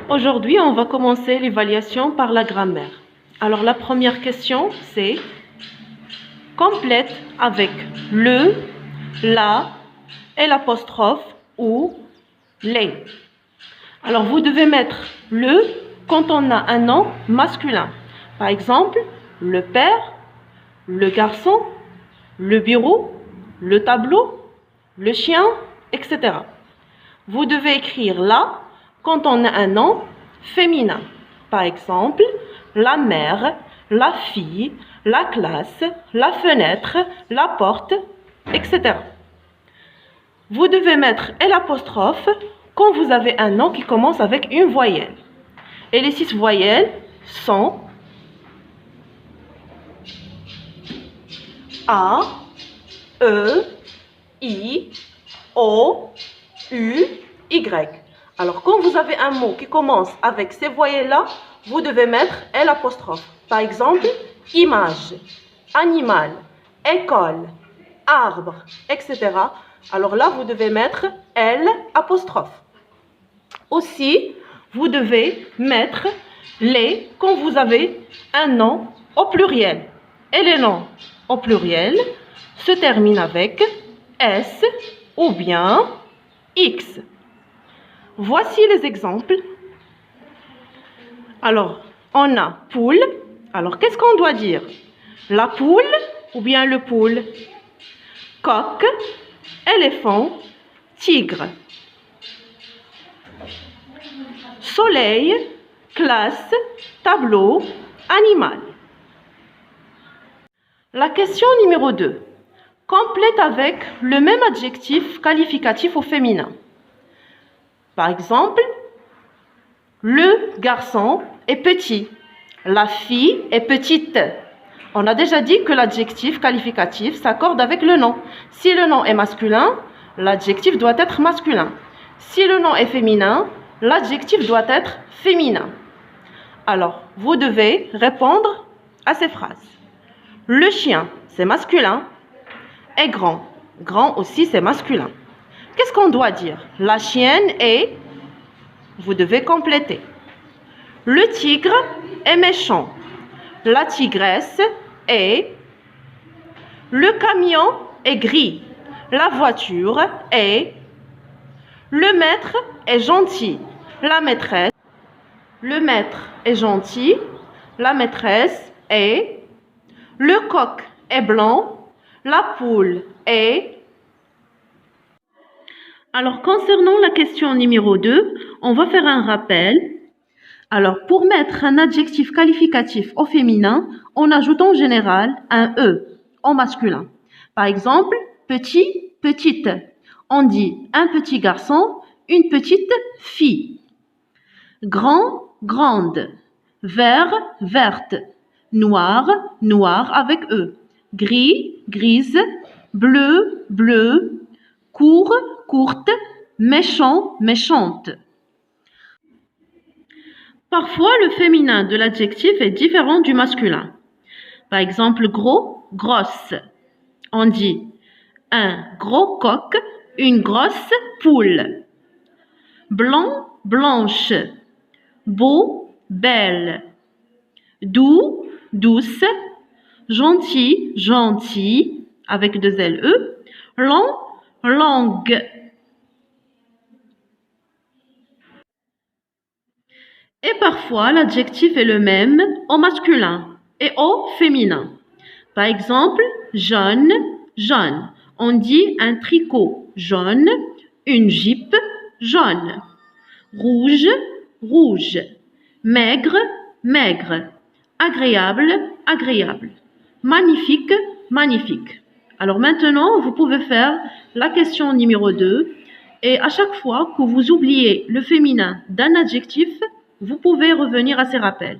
Aujourd'hui, on va commencer l'évaluation par la grammaire. Alors, la première question, c'est complète avec le, la et l'apostrophe ou les. Alors, vous devez mettre le quand on a un nom masculin. Par exemple, le père, le garçon, le bureau, le tableau, le chien, etc. Vous devez écrire là quand on a un nom féminin. Par exemple, la mère, la fille, la classe, la fenêtre, la porte, etc. Vous devez mettre l'apostrophe quand vous avez un nom qui commence avec une voyelle. Et les 6 voyelles sont A, E, I, O, U, Y. Alors, quand vous avez un mot qui commence avec ces voyelles-là, vous devez mettre l'apostrophe. Par exemple, image, animal, école, arbre, etc. Alors là, vous devez mettre l'apostrophe. Aussi, vous devez mettre les quand vous avez un nom au pluriel. Et les noms au pluriel se terminent avec S ou bien X. Voici les exemples. Alors, on a poule. Alors, qu'est-ce qu'on doit dire? La poule ou bien le poule? Coq, éléphant, tigre. Soleil, classe, tableau, animal. La question numéro 2. Complète avec le même adjectif qualificatif au féminin. Par exemple, le garçon est petit, la fille est petite. On a déjà dit que l'adjectif qualificatif s'accorde avec le nom. Si le nom est masculin, l'adjectif doit être masculin. Si le nom est féminin, l'adjectif doit être féminin. Alors, vous devez répondre à ces phrases. Le chien, c'est masculin, est grand. Grand aussi, c'est masculin. Qu'est-ce qu'on doit dire? La chienne est... Vous devez compléter. Le tigre est méchant. La tigresse est... Le camion est gris. La voiture est... Le maître est gentil. La maîtresse... Le maître est gentil. La maîtresse est... Le coq est blanc. La poule est... Alors, concernant la question numéro 2, on va faire un rappel. Alors, pour mettre un adjectif qualificatif au féminin, on ajoute en général un E au masculin. Par exemple, petit, petite. On dit un petit garçon, une petite fille. Grand, grande. Vert, verte. Noir, noir avec E. Gris, grise. Bleu, bleu. Court, courte. Méchant, méchante. Parfois, le féminin de l'adjectif est différent du masculin. Par exemple, gros, grosse. On dit un gros coq, une grosse poule. Blanc, blanche. Beau, belle. Doux, douce. Gentil, gentil, avec 2 LE. Long, longue. Et parfois, l'adjectif est le même au masculin et au féminin. Par exemple, jaune, jaune. On dit un tricot jaune, une jupe jaune. Rouge, rouge. Maigre, maigre. Agréable, agréable. Magnifique, magnifique. Alors maintenant, vous pouvez faire la question numéro 2. Et à chaque fois que vous oubliez le féminin d'un adjectif, vous pouvez revenir à ces rappels.